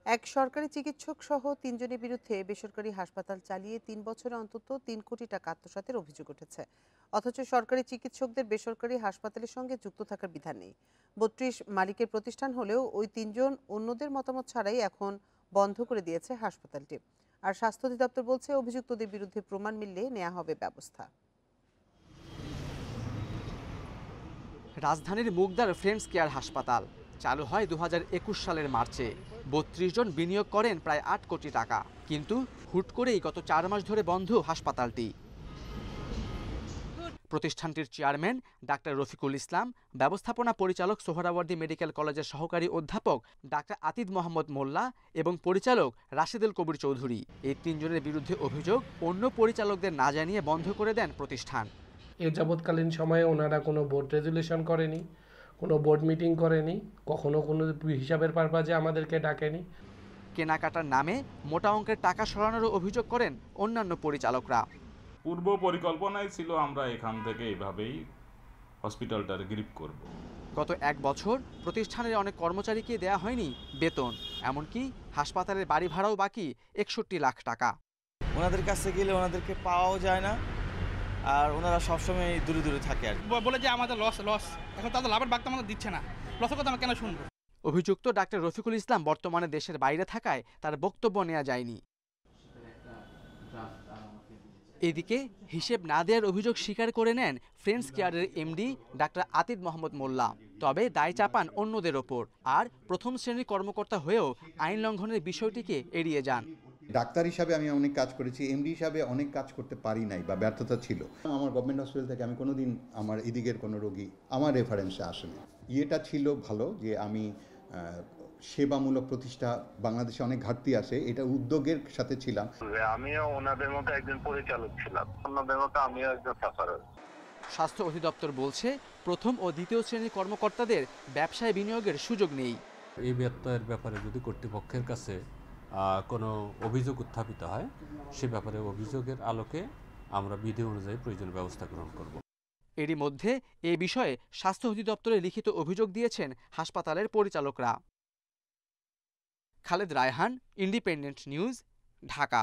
এক সরকারি চিকিৎসক সহ ৩ জনের বিরুদ্ধে বেসরকারি হাসপাতাল চালিয়ে ৩ বছরে অন্তত ৩ কোটি টাকা আত্মসাতের অভিযোগ উঠেছে। অথচ সরকারি চিকিৎসকদের বেসরকারি হাসপাতালের সঙ্গে যুক্ত থাকার বিধান নেই। ৩২ মালিকের প্রতিষ্ঠান হলেও ওই ৩ জন অন্যদের মতামত ছাড়াই এখন বন্ধ করে দিয়েছে হাসপাতালটি। আর স্বাস্থ্য অধিদপ্তর বলছে, অভিযুক্তদের বিরুদ্ধে প্রমাণ মিললে নেওয়া হবে ব্যবস্থা। রাজধানীর মুগদার ফ্রেন্ডস কেয়ার হাসপাতাল চালু হয় ২০২১ সালের মার্চে। ৩২ জন বিনিয়োগ করেন প্রায় ৮ কোটি টাকা, কিন্তু হুট করেই গত ৪ মাস ধরে বন্ধ হাসপাতালটি। প্রতিষ্ঠানটির চেয়ারম্যান ডাক্তার রফিকুল ইসলাম, ব্যবস্থাপনা পরিচালক সোহরাওয়ার্দী মেডিকেল কলেজের সহকারী অধ্যাপক ডাক্তার আতিদ মোহাম্মদ মোল্লা এবং পরিচালক রাশেদুল কবির চৌধুরী, এই ৩ জনের বিরুদ্ধে অভিযোগ অন্য পরিচালকদের না জানিয়ে বন্ধ করে দেন প্রতিষ্ঠান। এ যাবৎকালীন সময়ে ওনারা কোনো বোর্ড রেজুলেশন করেনি, কোনো বোর্ড মিটিং করেনি, কখনো কোনো হিসাবের পারপাজে আমাদেরকে ডাকেনি। কেনাকাটার নামে মোটা অঙ্কের টাকা সরানোর অভিযোগ করেন অন্যান্য পরিচালকরা। পূর্ব পরিকল্পনায় ছিল আমরা এখান থেকে এভাবেই হসপিটালটার গ্রিপ করব। গত ১ বছর প্রতিষ্ঠানের অনেক কর্মচারীকে দেয়া হয়নি বেতন, এমনকি হাসপাতালের বাড়ি ভাড়াও বাকি ৬১ লাখ টাকা। ওনাদের কাছে গেলে ওনাদেরকে পাওয়াও যায় না, আর ওনারা সবসময় দূরে দূরে থাকে। আর বলে যে আমাদের লস, এখন তাদের লাভের ভাগটা আমাদের দিচ্ছে না, লসের কথা আমরা কেন শুনবো? অভিযুক্ত ডাক্তার রফিকুল ইসলাম বর্তমানে দেশের বাইরে থাকায় তার বক্তব্য নেওয়া যায়নি। এদিকে হিসেব না দেওয়ার অভিযোগ স্বীকার করে নেন ফ্রেন্ডস কেয়ারের এমডি ডাক্তার আতিদ মোহাম্মদ মোল্লা, তবে দায় চাপান অন্যদের ওপর। আর প্রথম শ্রেণীর কর্মকর্তা হয়েও আইন লঙ্ঘনের বিষয়টিকে এড়িয়ে যান। ডাক্তার হিসাবে আমি অনেক কাজ করেছি, এমডি হিসাবে অনেক কাজ করতে পারি নাই বা ব্যর্থতা ছিল। আমার গভর্নমেন্ট হসপিটাল থেকে আমি কোনোদিন আমার এদিকের কোনো রোগী আমার রেফারেন্সে আসেনি। ইয়েটা ছিল ভালো যে আমি সেবামূলক প্রতিষ্ঠা, বাংলাদেশে অনেক ঘাটতি আছে, এটা উদ্যোগের সাথে ছিলাম। আমিও ওনাদের মতো একজন পরিচালক ছিলাম, ওনাদের মতো আমিও একজন সাফারার। স্বাস্থ্য অধিদপ্তর বলছে, প্রথম ও দ্বিতীয় শ্রেণীর কর্মকর্তাদের ব্যবসায় বিনিয়োগের সুযোগ নেই। এই ব্যত্যয়ের ব্যাপারে যদি কর্তৃপক্ষের কাছে কোনো অভিযোগ উত্থাপিত হয়, সে ব্যাপারে অভিযোগের আলোকে আমরা বিধি অনুযায়ী প্রয়োজনীয় ব্যবস্থা গ্রহণ করব। এরই মধ্যে এ বিষয়ে স্বাস্থ্য অধিদপ্তরে লিখিত অভিযোগ দিয়েছেন হাসপাতালের পরিচালকরা। Khaled Raihan, Independent News, Dhaka.